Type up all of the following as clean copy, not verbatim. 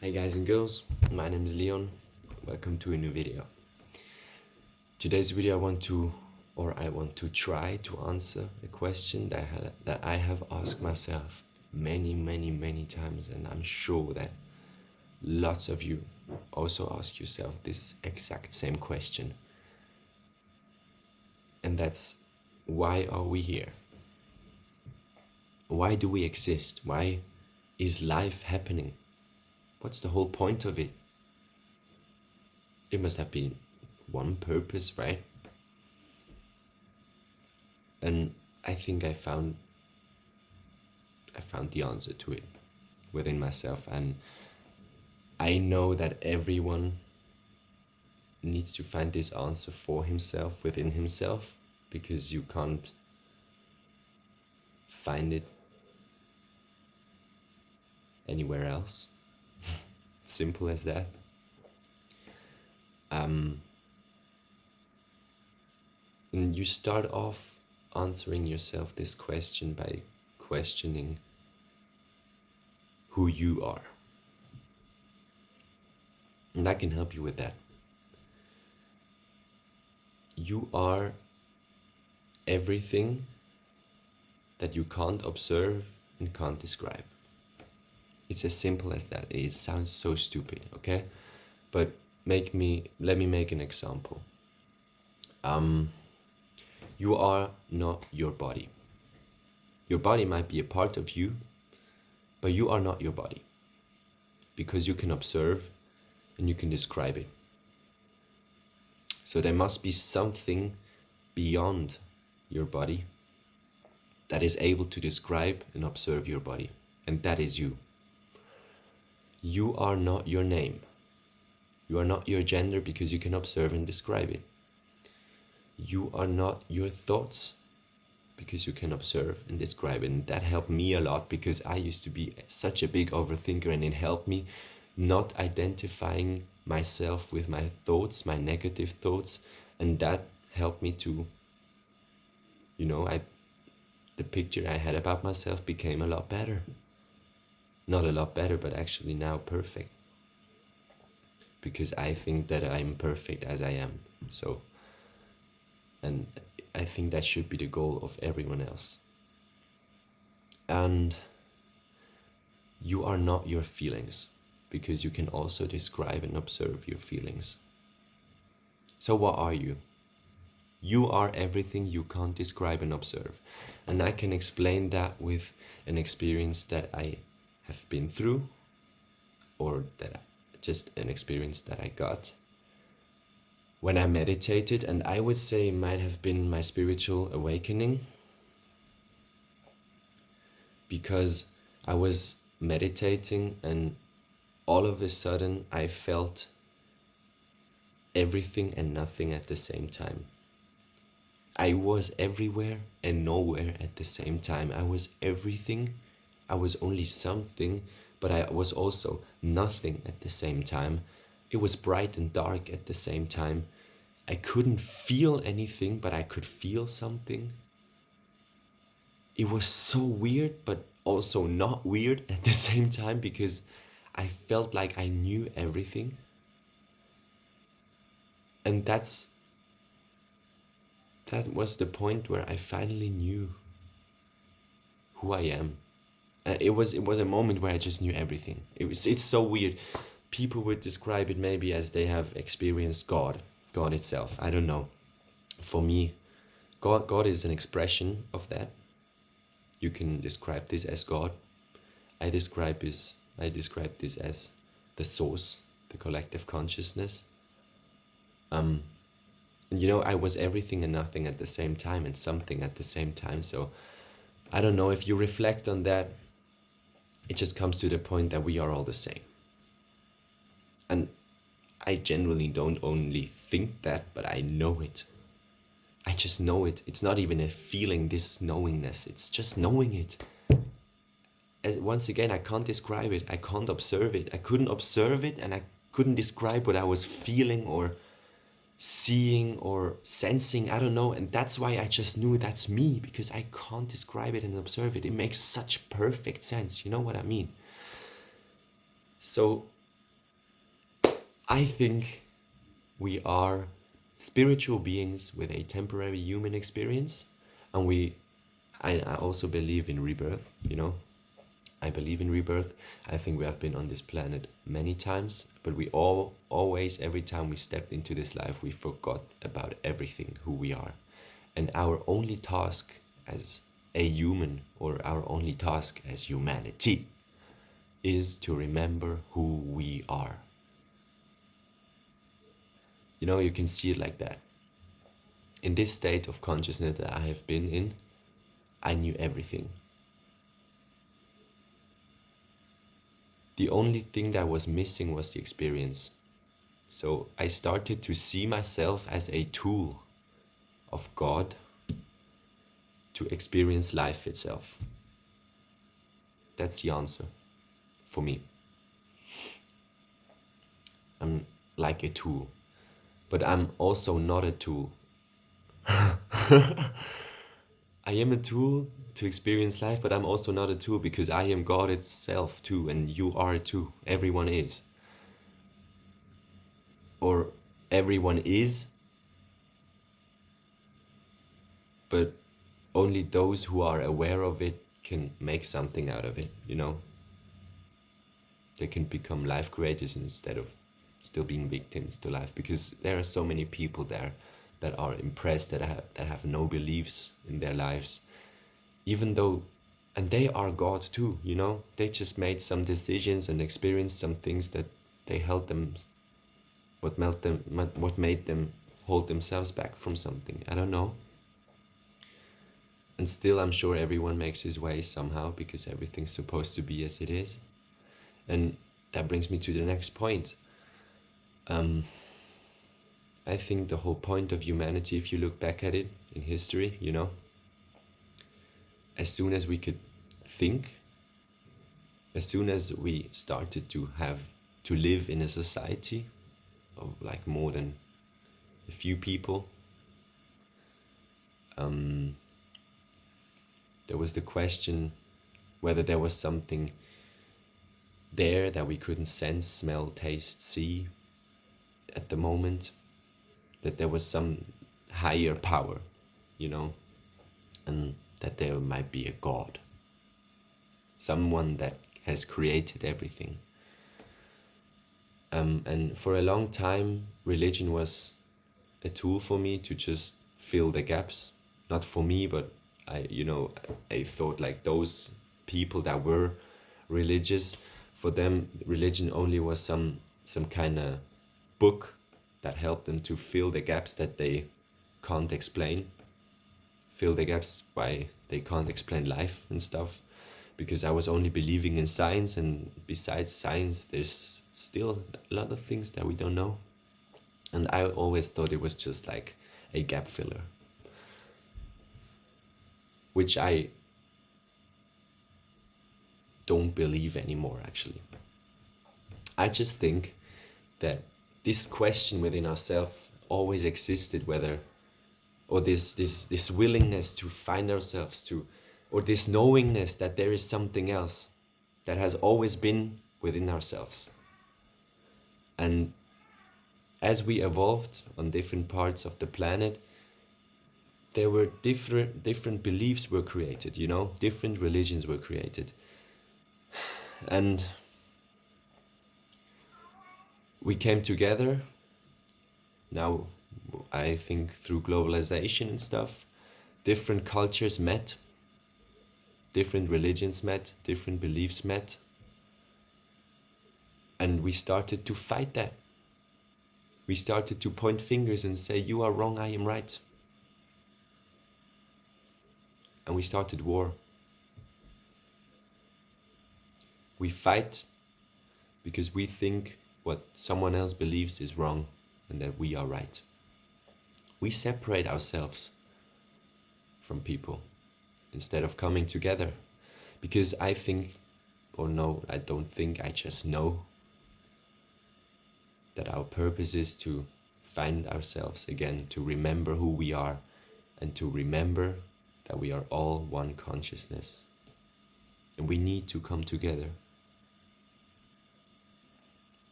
Hey guys and girls, my name is Leon. Welcome to a new video. Today's video I want to try to answer a question that I have asked myself many times, and I'm sure that lots of you also ask yourself this exact same question. And that's, why are we here? Why do we exist? Why is life happening? What's the whole point of it? It must have been one purpose, right? And I think I found the answer to it within myself, and I know that everyone needs to find this answer for himself, within himself, because you can't find it anywhere else. Simple as that. And you start off answering yourself this question by questioning who you are. And I can help you with that. You are everything that you can't observe and can't describe. It's as simple as that. It sounds so stupid, okay? But let me make an example. You are not your body. Your body might be a part of you, but you are not your body, because you can observe and you can describe it. So there must be something beyond your body that is able to describe and observe your body, and that is you. You are not your name. You are not your gender, because you can observe and describe it. You are not your thoughts, because you can observe and describe it. And that helped me a lot, because I used to be such a big overthinker, and it helped me not identifying myself with my thoughts, my negative thoughts, and that helped me to, the picture I had about myself became a lot better. Not a lot better, but actually now perfect, because I think that I'm perfect as I am. So, and I think that should be the goal of everyone else. And you are not your feelings, because you can also describe and observe your feelings. So what are you? You are everything you can't describe and observe. And I can explain that with an experience that I have been through, or that just an experience that I got when I meditated, and I would say it might have been my spiritual awakening, because I was meditating and all of a sudden I felt everything and nothing at the same time. I was everywhere and nowhere at the same time. I was everything, I was only something, but I was also nothing at the same time. It was bright and dark at the same time. I couldn't feel anything, but I could feel something. It was so weird, but also not weird at the same time, because I felt like I knew everything. And that was the point where I finally knew who I am. It was a moment where I just knew everything. It's so weird. People would describe it maybe as they have experienced God itself. I don't know. For me, God is an expression of that. You can describe this as God. I describe this as the source, the collective consciousness. And I was everything and nothing at the same time, and something at the same time. So I don't know, if you reflect on that, it just comes to the point that we are all the same. And I generally don't only think that, but I know it. I just know it. It's not even a feeling, this knowingness. It's just knowing it. Once again, I can't describe it. I can't observe it. I couldn't observe it, and I couldn't describe what I was feeling or seeing or sensing. I don't know. And that's why I just knew that's me, because I can't describe it and observe it. It makes such perfect sense. You know what I mean? So I think we are spiritual beings with a temporary human experience, and I also believe in rebirth, you know. I believe in rebirth. I think we have been on this planet many times, but we all always, every time we stepped into this life, we forgot about everything who we are. And our only task as a human, or our only task as humanity, is to remember who we are. You know, you can see it like that. In this state of consciousness that I have been in, I knew everything. The only thing that was missing was the experience. So I started to see myself as a tool of God to experience life itself. That's the answer for me. I'm like a tool, but I'm also not a tool. I am a tool to experience life, but I'm also not a tool because I am God itself too, and you are too. Everyone is. Or everyone is, but only those who are aware of it can make something out of it, you know? They can become life creators instead of still being victims to life, because there are so many people there that are impressed, that have no beliefs in their lives, even though, and they are God too, you know. They just made some decisions and experienced some things that they held them, what made them hold themselves back from something, I don't know. And still, I'm sure everyone makes his way somehow, because everything's supposed to be as it is. And that brings me to the next point. I think the whole point of humanity, if you look back at it in history, you know, as soon as we could think, as soon as we started to have to live in a society of like more than a few people, there was the question whether there was something there that we couldn't sense, smell, taste, see at the moment, that there was some higher power, you know, and that there might be a God, someone that has created everything. And for a long time, religion was a tool for me to just fill the gaps. Not for me, but I thought like those people that were religious, for them, religion only was some kind of book that helped them to fill the gaps that they can't explain. Fill the gaps by they can't explain life and stuff, because I was only believing in science, and besides science, there's still a lot of things that we don't know. And I always thought it was just like a gap filler, which I don't believe anymore, actually. I just think that this question within ourselves always existed, whether, or this willingness to find ourselves, to, or this knowingness that there is something else that has always been within ourselves. And as we evolved on different parts of the planet, there were different beliefs were created, you know, different religions were created. And we came together. Now, I think through globalization and stuff, different cultures met, different religions met, different beliefs met, and we started to fight that. We started to point fingers and say, you are wrong, I am right. And we started war. We fight because we think what someone else believes is wrong and that we are right. We separate ourselves from people instead of coming together, because I think, or no, I don't think, I just know that our purpose is to find ourselves again, to remember who we are, and to remember that we are all one consciousness, and we need to come together.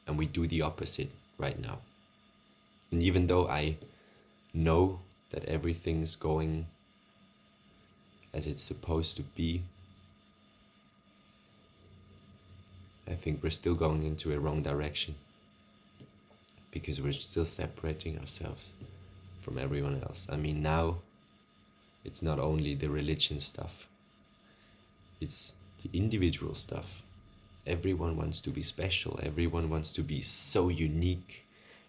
and we do the opposite right now. And even though I know that everything's going as it's supposed to be, I think we're still going into a wrong direction, because we're still separating ourselves from everyone else. I mean, now it's not only the religion stuff, it's the individual stuff. Everyone wants to be special, everyone wants to be so unique,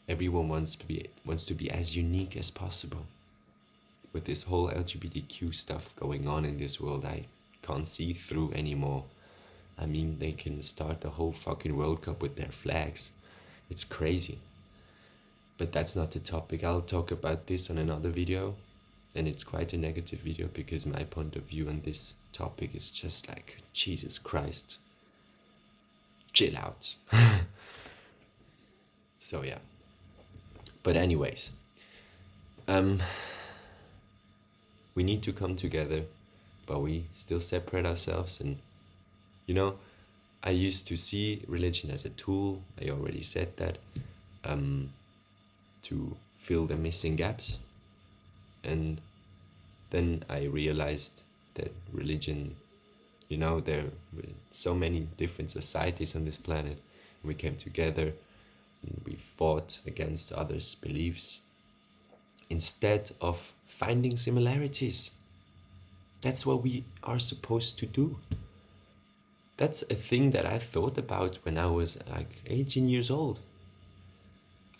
everyone wants to be as unique as possible. With this whole LGBTQ stuff going on in this world, I can't see through anymore. I mean, they can start the whole fucking World Cup with their flags. It's crazy. But that's not the topic. I'll talk about this on another video. And it's quite a negative video, because my point of view on this topic is just like, Jesus Christ, chill out. So yeah. But anyways, we need to come together, but we still separate ourselves. And you know, I used to see religion as a tool, I already said that, to fill the missing gaps. And then I realized that religion, you know, there were so many different societies on this planet. We came together and we fought against others' beliefs instead of finding similarities. That's what we are supposed to do. That's a thing that I thought about when I was like 18 years old.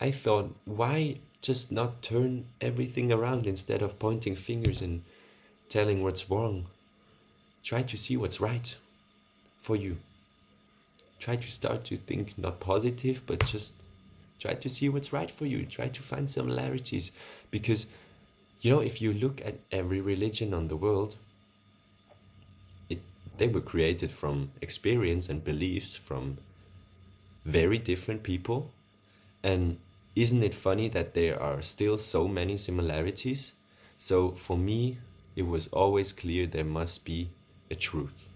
I thought, why just not turn everything around instead of pointing fingers and telling what's wrong? Try to see what's right for you. Try to start to think not positive, but just try to see what's right for you. Try to find similarities. Because, you know, if you look at every religion on the world, they were created from experience and beliefs from very different people. And isn't it funny that there are still so many similarities? So for me, it was always clear there must be a truth.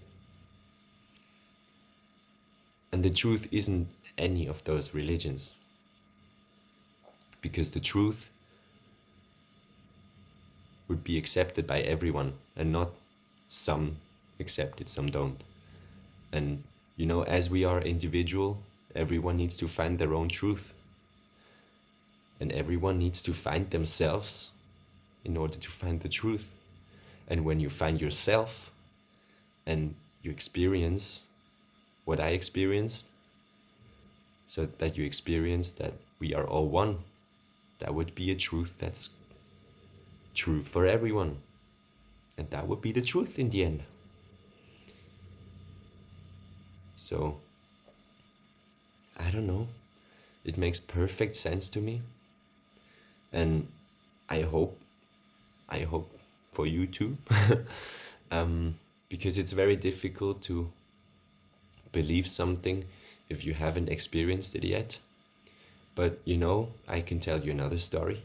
And the truth isn't any of those religions. Because the truth would be accepted by everyone, and not some accept it, some don't. And you know, as we are individual, everyone needs to find their own truth. And everyone needs to find themselves in order to find the truth. And when you find yourself and you experience what I experienced, so that you experience that we are all one, that would be a truth that's true for everyone. And that would be the truth in the end. So, I don't know. It makes perfect sense to me. And I hope for you too. Because it's very difficult to believe something if you haven't experienced it yet. But you know, I can tell you another story.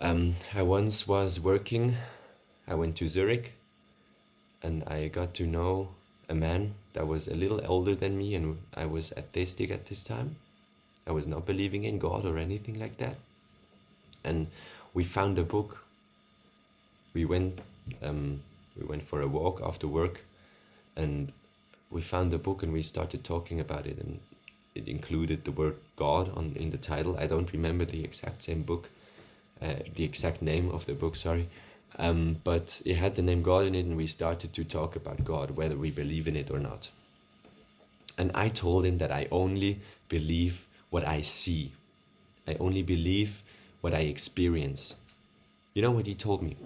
I once was working, I went to Zurich, and I got to know a man that was a little older than me, and I was atheistic at this time. I was not believing in God or anything like that. And we found a book. We went for a walk after work, and we found a book and we started talking about it, and it included the word God in the title. I don't remember the exact book, the exact name of the book, sorry. But it had the name God in it, and we started to talk about God, whether we believe in it or not. And I told him that I only believe what I see. I only believe what I experience. You know what he told me?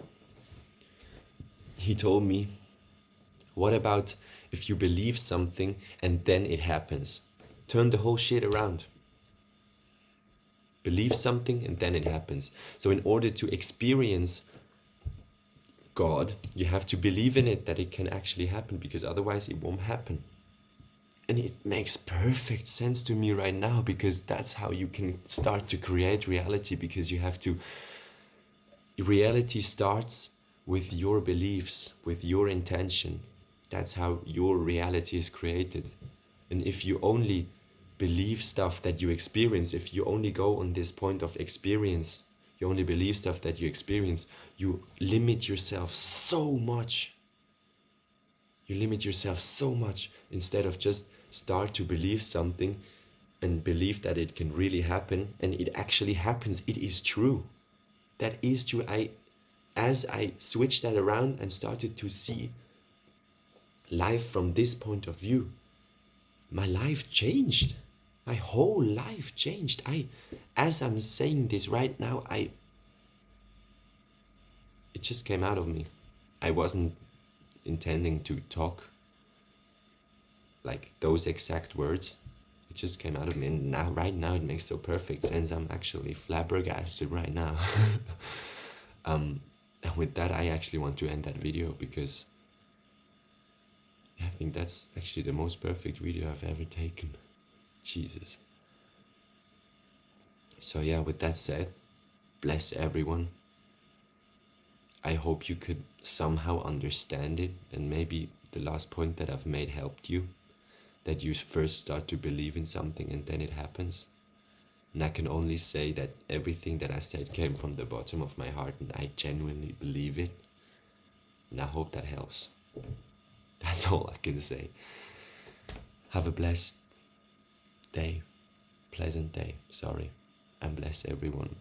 He told me, what about if you believe something and then it happens? Turn the whole shit around. Believe something and then it happens. So in order to experience God, you have to believe in it, that it can actually happen, because otherwise it won't happen. And it makes perfect sense to me right now, because that's how you can start to create reality, because you have to... Reality starts with your beliefs, with your intention. That's how your reality is created. And if you only believe stuff that you experience, if you only go on this point of experience, you only believe stuff that you experience, you limit yourself so much. You limit yourself so much instead of just start to believe something and believe that it can really happen, and it actually happens. It is true. That is true. As I switched that around and started to see life from this point of view, my life changed. My whole life changed. As I'm saying this right now, it just came out of me. I wasn't intending to talk like those exact words. It just came out of me, and now, right now, it makes so perfect sense. I'm actually flabbergasted right now. And with that, I actually want to end that video, because I think that's actually the most perfect video I've ever taken. Jesus. So yeah, with that said, bless everyone. I hope you could somehow understand it, and maybe the last point that I've made helped you, that you first start to believe in something and then it happens. And I can only say that everything that I said came from the bottom of my heart, and I genuinely believe it. And I hope that helps. That's all I can say. Have a blessed day. Pleasant day, sorry. And bless everyone.